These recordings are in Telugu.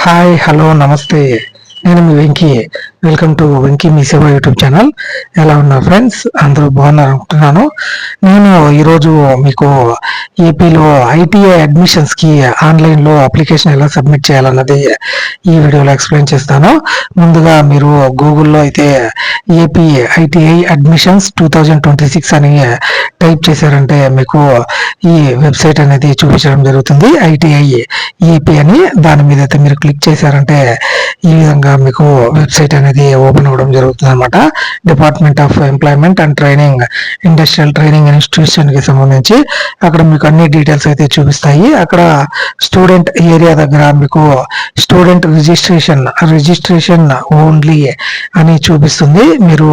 హాయ్ హలో నమస్తే. నేను మీ వెంకీ. వెల్కమ్ టు వెంకీ మీ సేవ యూట్యూబ్ ఛానల్. ఎలా ఉన్నారు ఫ్రెండ్స్? అందరూ బాగున్నారు అనుకుంటున్నాను. నేను ఈరోజు మీకు ఏపీలో ఐటీఐ అడ్మిషన్స్కి ఆన్లైన్లో అప్లికేషన్ ఎలా సబ్మిట్ చేయాలన్నది ఈ వీడియోలో ఎక్స్ప్లెయిన్ చేస్తాను. ముందుగా మీరు గూగుల్లో అయితే ఏపీ ఐటీఐ అడ్మిషన్స్ 2026 అని టైప్ చేశారంటే మీకు ఈ వెబ్సైట్ అనేది చూపించడం జరుగుతుంది. ఐటీఐ ఏపీ అని దాని మీద అయితే మీరు క్లిక్ చేశారంటే ఈ విధంగా మీకు వెబ్సైట్ అనేది ఓపెన్ అవ్వడం జరుగుతుంది అనమాట. Department of employment and training, industrial training institution కి సంబంధించి అక్కడ మీకు అన్ని డీటెయిల్స్ అయితే చూపిస్తాయి. అక్కడ స్టూడెంట్ ఏరియా దగ్గర మీకు స్టూడెంట్ రిజిస్ట్రేషన్ ఓన్లీ అని చూపిస్తుంది. మీరు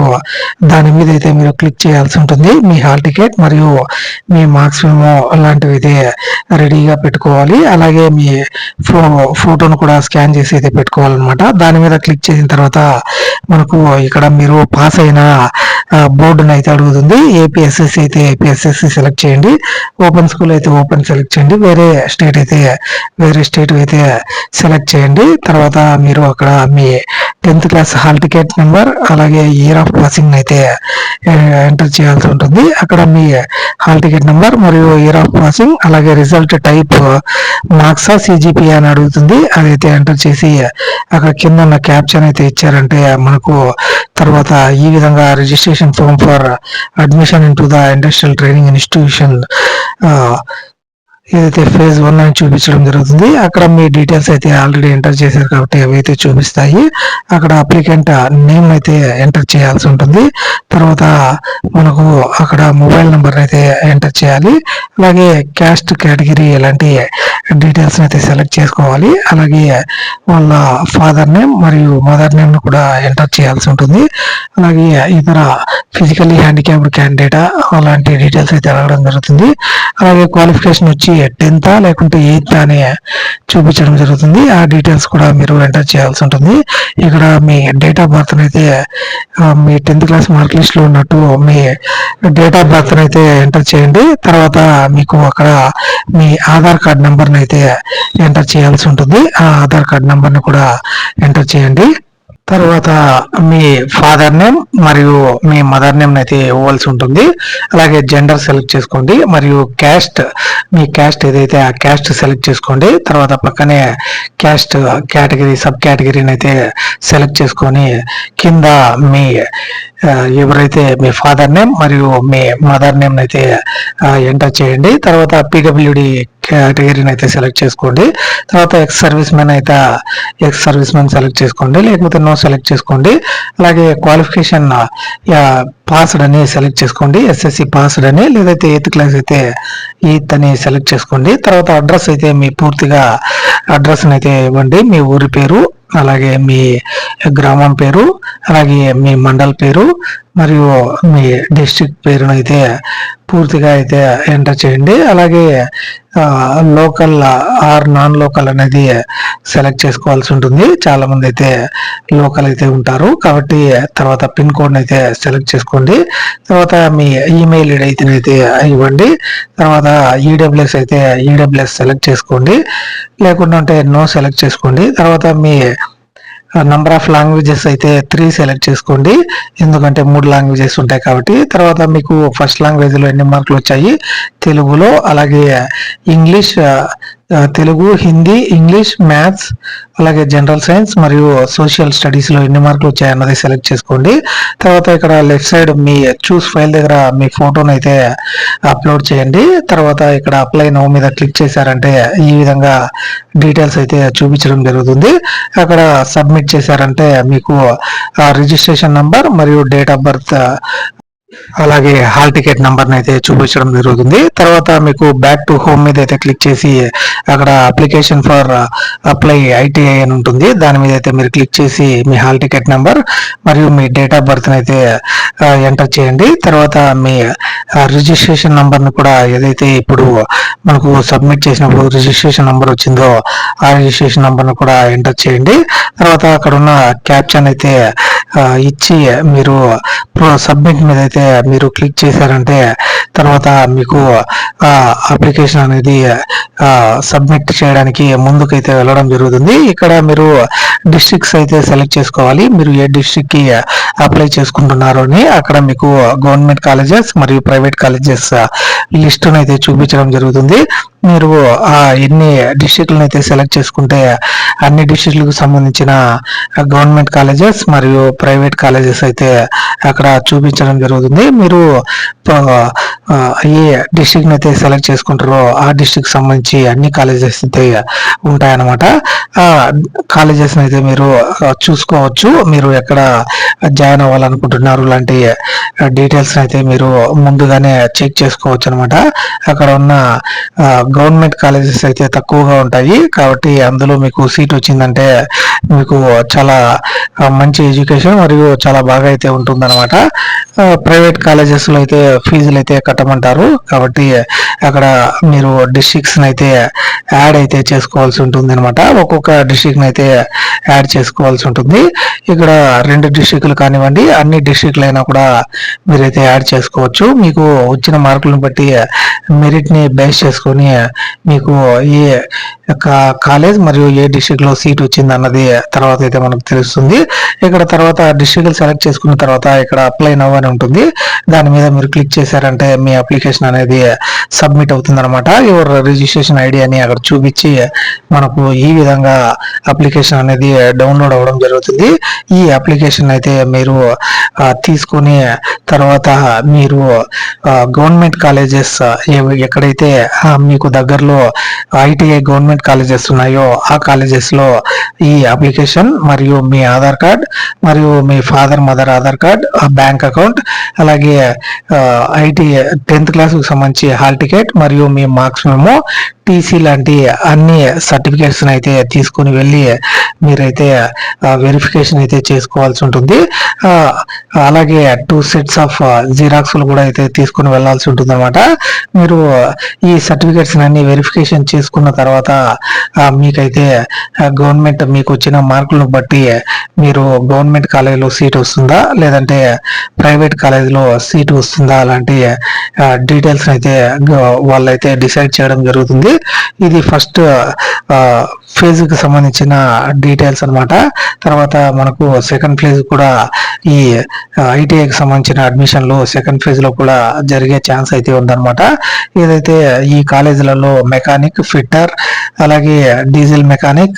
దాని మీద అయితే మీరు క్లిక్ చేయాల్సి ఉంటుంది. మీ హాల్ టికెట్ మరియు మీ మార్క్స్ మెమో అలాంటివి అయితే రెడీగా పెట్టుకోవాలి. అలాగే మీ ఫోటోను కూడా స్కాన్ చేసి అయితే పెట్టుకోవాలన్నమాట. దాని మీద క్లిక్ చేసిన తర్వాత మనకు ఇక్కడ మీరు పాస్ అయిన బోర్డును అయితే అడుగుతుంది. ఏపీఎస్ఎస్సి అయితే ఏపీఎస్ఎస్సి సెలెక్ట్ చేయండి, ఓపెన్ స్కూల్ అయితే ఓపెన్ సెలెక్ట్ చేయండి, వేరే స్టేట్ అయితే వేరే స్టేట్ అయితే సెలెక్ట్ చేయండి. తర్వాత మీరు అక్కడ మీ 10th class hall ticket number అలాగే ఇయర్ ఆఫ్ పాసింగ్ అయితే ఎంటర్ చేయాల్సి ఉంటుంది. అక్కడ మీ హాల్ టికెట్ నెంబర్ మరియు ఇయర్ ఆఫ్ పాసింగ్ అలాగే రిజల్ట్ టైప్ మార్క్సా సిజిపి అని అడుగుతుంది. అదైతే ఎంటర్ చేసి అక్కడ కింద ఉన్న క్యాప్షన్ అయితే ఇచ్చారంటే మనకు తర్వాత ఈ విధంగా registration form for admission into the industrial training institution ఏదైతే ఫేజ్ 1 అని చూపించడం జరుగుతుంది. అక్కడ మీ డీటెయిల్స్ అయితే ఆల్రెడీ ఎంటర్ చేశారు కాబట్టి అవి అయితే చూపిస్తాయి. అక్కడ అప్లికెంట్ నేమ్ అయితే ఎంటర్ చేయాల్సి ఉంటుంది. తర్వాత మనకు అక్కడ మొబైల్ నెంబర్ అయితే ఎంటర్ చేయాలి. అలాగే క్యాస్ట్ కేటగిరీ ఇలాంటి డీటెయిల్స్ అయితే సెలెక్ట్ చేసుకోవాలి. అలాగే వాళ్ళ ఫాదర్ నేమ్ మరియు మదర్ నేమ్ కూడా ఎంటర్ చేయాల్సి ఉంటుంది. అలాగే ఇతర ఫిజికల్లీ హ్యాండిక్యాప్డ్ క్యాండిడేట్ అలాంటి డీటెయిల్స్ అయితే అడగడం జరుగుతుంది. అలాగే క్వాలిఫికేషన్ వచ్చి 10th లేకుంటే 8th అని చూపించడం జరుగుతుంది. ఆ డీటెయిల్స్ కూడా మీరు ఎంటర్ చేయాల్సి ఉంటుంది. ఇక్కడ మీ డేట్ ఆఫ్ బర్త్ అయితే మీ 10th క్లాస్ మార్క్ లిస్ట్ లో ఉన్నట్టు మీ డేట్ ఆఫ్ బర్త్ అయితే ఎంటర్ చేయండి. తర్వాత మీకు అక్కడ మీ ఆధార్ కార్డ్ నెంబర్ అయితే ఎంటర్ చేయాల్సి ఉంటుంది. ఆ ఆధార్ కార్డ్ నెంబర్ ని కూడా ఎంటర్ చేయండి. తర్వాత మీ ఫాదర్ నేమ్ మరియు మీ మదర్ నేమ్ అయితే ఇవ్వాల్సి ఉంటుంది. అలాగే జెండర్ సెలెక్ట్ చేసుకోండి మరియు క్యాస్ట్, మీ క్యాస్ట్ ఏదైతే ఆ క్యాస్ట్ సెలెక్ట్ చేసుకోండి. తర్వాత పక్కనే క్యాస్ట్ కేటగిరీ సబ్ కేటగిరీని అయితే సెలెక్ట్ చేసుకొని కింద మీ ఎవరైతే మీ ఫాదర్ నేమ్ మరియు మీ మదర్ నేమ్ అయితే ఎంటర్ చేయండి. తర్వాత పీడబ్ల్యూడి కేటగిరీని అయితే సెలెక్ట్ చేసుకోండి. తర్వాత ఎక్స్ సర్వీస్ మెన్ అయితే ఎక్స్ సర్వీస్ మెన్ సెలెక్ట్ చేసుకోండి, లేకపోతే నో సెలెక్ట్ చేసుకోండి. అలాగే క్వాలిఫికేషన్ పాస్డ్ అని సెలెక్ట్ చేసుకోండి, ఎస్ఎస్సి పాస్డ్ అని, లేదైతే 8th క్లాస్ అయితే 8th అని సెలెక్ట్ చేసుకోండి. తర్వాత అడ్రస్ అయితే మీ పూర్తిగా అడ్రస్ అయితే ఇవ్వండి. మీ ఊరి పేరు అలాగే మీ గ్రామం పేరు అలాగే మీ మండల్ పేరు మరియు మీ డిస్ట్రిక్ట్ పేరును అయితే పూర్తిగా అయితే ఎంటర్ చేయండి. అలాగే లోకల్ ఆర్ నాన్ లోకల్ అనేది సెలెక్ట్ చేసుకోవాల్సి ఉంటుంది. చాలా మంది అయితే లోకల్ అయితే ఉంటారు కాబట్టి తర్వాత పిన్ కోడ్ అయితే సెలెక్ట్ చేసుకోండి. తర్వాత మీ ఈమెయిల్ ఐడి అయితే ఇవ్వండి. తర్వాత ఈడబ్ల్యూఎస్ అయితే ఈడబ్ల్యూఎస్ సెలెక్ట్ చేసుకోండి, లేకుండా ఉంటే నో సెలెక్ట్ చేసుకోండి. తర్వాత మీ నంబర్ ఆఫ్ లాంగ్వేజెస్ అయితే 3 సెలెక్ట్ చేసుకోండి, ఎందుకంటే 3 లాంగ్వేజెస్ ఉంటాయి కాబట్టి. తర్వాత మీకు ఫస్ట్ లాంగ్వేజ్ లో ఎన్ని మార్కులు వచ్చాయి, తెలుగులో, అలాగే English, Telugu, Hindi, English, maths, అలాగే జనరల్ సైన్స్ మరియు సోషల్ స్టడీస్ లో ఎన్ని మార్కులు వచ్చాయన్నది సెలెక్ట్ చేసుకోండి. తర్వాత ఇక్కడ లెఫ్ట్ సైడ్ మీ చూస్ ఫైల్ దగ్గర మీ ఫోటోను అయితే అప్లోడ్ చేయండి. తర్వాత ఇక్కడ అప్లై నౌ మీద క్లిక్ చేశారంటే ఈ విధంగా డీటెయిల్స్ అయితే చూపించడం జరుగుతుంది. అక్కడ సబ్మిట్ చేశారంటే మీకు రిజిస్ట్రేషన్ నంబర్ మరియు డేట్ ఆఫ్ బర్త్ అలాగే హాల్ టికెట్ నంబర్ అయితే చూపించడం జరుగుతుంది. తర్వాత మీకు బ్యాక్ టు హోమ్ మీద అయితే క్లిక్ చేసి అక్కడ అప్లికేషన్ ఫర్ అప్లై ఐటీఐ అని ఉంటుంది. దాని మీద అయితే మీరు క్లిక్ చేసి మీ హాల్ టికెట్ నెంబర్ మరియు మీ డేట్ ఆఫ్ బర్త్ అయితే ఎంటర్ చేయండి. తర్వాత మీ రిజిస్ట్రేషన్ నంబర్ని కూడా ఏదైతే ఇప్పుడు మనకు సబ్మిట్ చేసినప్పుడు రిజిస్ట్రేషన్ నంబర్ వచ్చిందో ఆ రిజిస్ట్రేషన్ నంబర్ని కూడా ఎంటర్ చేయండి. తర్వాత అక్కడ ఉన్న క్యాప్షన్ అయితే ఇచ్చి మీరు సబ్మిట్ మీద అయితే మీరు క్లిక్ చేశారంటే తర్వాత మీకు అప్లికేషన్ అనేది సబ్మిట్ చేయడానికి ముందుకైతే వెళ్ళడం జరుగుతుంది. ఇక్కడ మీరు డిస్ట్రిక్ట్స్ అయితే సెలెక్ట్ చేసుకోవాలి. మీరు ఏ డిస్ట్రిక్ట్ కి అప్లై చేసుకుంటున్నారు అని అక్కడ మీకు గవర్నమెంట్ కాలేజెస్ మరియు ప్రైవేట్ కాలేజెస్ లిస్టును అయితే చూపించడం జరుగుతుంది. మీరు ఎన్ని డిస్ట్రిక్ట్లను అయితే సెలెక్ట్ చేసుకుంటే అన్ని డిస్ట్రిక్ట్లకు సంబంధించిన గవర్నమెంట్ కాలేజెస్ మరియు ప్రైవేట్ కాలేజెస్ అయితే అక్కడ చూపించడం జరుగుతుంది. మీరు ఏ డిస్ట్రిక్ట్ అయితే సెలెక్ట్ చేసుకుంటారో ఆ డిస్ట్రిక్ట్ సంబంధించి అన్ని కాలేజెస్ అయితే ఉంటాయన్నమాట. ఆ కాలేజెస్ అయితే మీరు చూసుకోవచ్చు. మీరు ఎక్కడ జాయిన్ అవ్వాలనుకుంటున్నారు లాంటి డీటెయిల్స్ అయితే మీరు ముందుగానే చెక్ చేసుకోవచ్చు అనమాట. అక్కడ ఉన్న గవర్నమెంట్ కాలేజెస్ అయితే తక్కువగా ఉంటాయి కాబట్టి అందులో మీకు సీట్ వచ్చిందంటే మీకు చాలా మంచి ఎడ్యుకేషన్ మరియు చాలా బాగా అయితే ఉంటుందన్నమాట. ప్రైవేట్ కాలేజెస్ లో అయితే ఫీజులు అయితే కట్టమంటారు కాబట్టి అక్కడ మీరు డిస్ట్రిక్ట్స్ అయితే యాడ్ అయితే చేసుకోవాల్సి ఉంటుంది అనమాట. ఒక్కొక్క డిస్ట్రిక్ట్ అయితే యాడ్ చేసుకోవాల్సి ఉంటుంది. ఇక్కడ 2 డిస్ట్రిక్ట్లు కానివ్వండి, అన్ని డిస్ట్రిక్ట్లు అయినా కూడా మీరైతే యాడ్ చేసుకోవచ్చు. మీకు వచ్చిన మార్కులను బట్టి మెరిట్ ని బేస్ చేసుకొని మీకు ఏ కాలేజ్ మరియు ఏ డిస్ట్రిక్ట్ లో సీట్ వచ్చింది అన్నది తర్వాత అయితే మనకు తెలుస్తుంది. ఇక్కడ తర్వాత డిస్ట్రిక్ట్ సెలెక్ట్ చేసుకున్న తర్వాత ఇక్కడ అప్లై నౌ అని ఉంటుంది. దాని మీద మీరు క్లిక్ చేశారంటే మీ అప్లికేషన్ అనేది సబ్మిట్ అవుతుంది అనమాట. యువర్ రిజిస్ట్రేషన్ ఐడి అని అక్కడ చూపించి మనకు ఈ విధంగా అప్లికేషన్ అనేది డౌన్లోడ్ అవ్వడం జరుగుతుంది. ఈ అప్లికేషన్ అయితే మీరు తీసుకుని తర్వాత మీరు గవర్నమెంట్ కాలేజెస్ ఎక్కడైతే మీకు దగ్గరలో ఐటీఐ గవర్నమెంట్ కాలేజెస్ ఉన్నాయో ఆ కాలేజెస్ లో ఈ అప్లికేషన్ మరియు మీ ఆధార్ కార్డ్ మరియు మీ father mother Aadhaar card, bank account, అలాగే ఐటీఐ 10th క్లాస్ కు సంబంధించి హాల్ టికెట్ మరియు మీ మార్క్స్ మెమో, టీసీ లాంటి అన్ని సర్టిఫికేట్స్ అయితే తీసుకుని వెళ్ళి మీరైతే వెరిఫికేషన్ అయితే చేసుకోవాల్సి ఉంటుంది. అలాగే 2 sets ఆఫ్ జిరాక్స్లు కూడా అయితే తీసుకుని వెళ్లాల్సి ఉంటుంది అనమాట. మీరు ఈ సర్టిఫికేట్స్ అన్ని వెరిఫికేషన్ చేసుకున్న తర్వాత మీకైతే గవర్నమెంట్ మీకు వచ్చిన మార్కులను బట్టి మీరు గవర్నమెంట్ కాలేజీలో సీట్ వస్తుందా లేదంటే ప్రైవేట్ కాలేజీలో సీట్ వస్తుందా అలాంటి డీటెయిల్స్ అయితే వాళ్ళైతే డిసైడ్ చేయడం జరుగుతుంది. ఇది ఫస్ట్ ఫేజ్ కి సంబంధించిన డీటెయిల్స్ అనమాట. తర్వాత మనకు సెకండ్ ఫేజ్ కూడా ఈ ఐటీఐకి సంబంధించిన అడ్మిషన్లు సెకండ్ ఫేజ్ లో కూడా జరిగే ఛాన్స్ అయితే ఉందన్నమాట. ఏదైతే ఈ కాలేజీలలో మెకానిక్, ఫిట్టర్, అలాగే డీజిల్ మెకానిక్,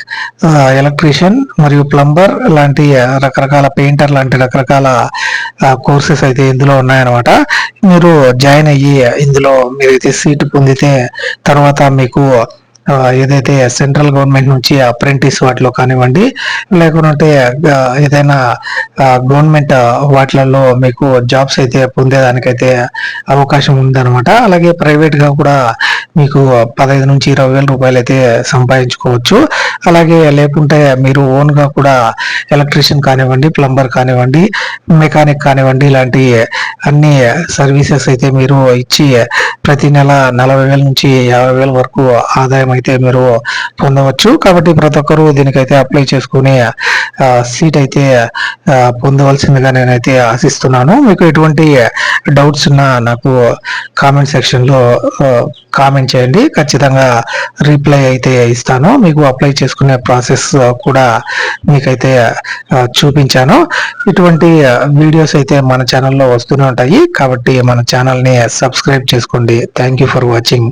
ఎలక్ట్రీషియన్ మరియు ప్లంబర్ లాంటి రకరకాల పెయింటర్ లాంటి రకరకాల కోర్సెస్ అయితే ఇందులో ఉన్నాయన్నమాట. మీరు జాయిన్ అయ్యి ఇందులో మీరైతే సీట్ పొందితే తర్వాత మీకు ఏదైతే సెంట్రల్ గవర్నమెంట్ నుంచి అప్రెంటిస్ వాటిలో కానివ్వండి లేకుంటే ఏదైనా గవర్నమెంట్ వాటిలలో మీకు జాబ్స్ అయితే పొందేదానికైతే అవకాశం ఉందన్నమాట. అలాగే ప్రైవేట్ గా కూడా మీకు 15 నుంచి 20 వేల రూపాయలు అయితే సంపాదించుకోవచ్చు. అలాగే లేకుంటే మీరు ఓన్ గా కూడా ఎలక్ట్రీషియన్ కానివ్వండి, ప్లంబర్ కానివ్వండి, మెకానిక్ కానివ్వండి ఇలాంటి అన్ని సర్వీసెస్ అయితే మీరు ఇచ్చి ప్రతి నెల 40,000 నుంచి 50,000 వరకు ఆదాయం అయితే మీరు పొందవచ్చు. కాబట్టి ప్రతి ఒక్కరూ దీనికైతే అప్లై చేసుకుని సీట్ అయితే పొందవలసిందిగా నేనైతే ఆశిస్తున్నాను. మీకు ఎటువంటి డౌట్స్ ఉన్నా నాకు కామెంట్ సెక్షన్ లో కామెంట్ చేయండి. ఖచ్చితంగా రిప్లై అయితే ఇస్తాను. మీకు అప్లై చేసుకునే ప్రాసెస్ కూడా మీకైతే చూపించాను. ఇటువంటి వీడియోస్ అయితే మన ఛానల్లో వస్తూనే ఉంటాయి కాబట్టి మన ఛానల్ని సబ్స్క్రైబ్ చేసుకోండి. Thank you for watching.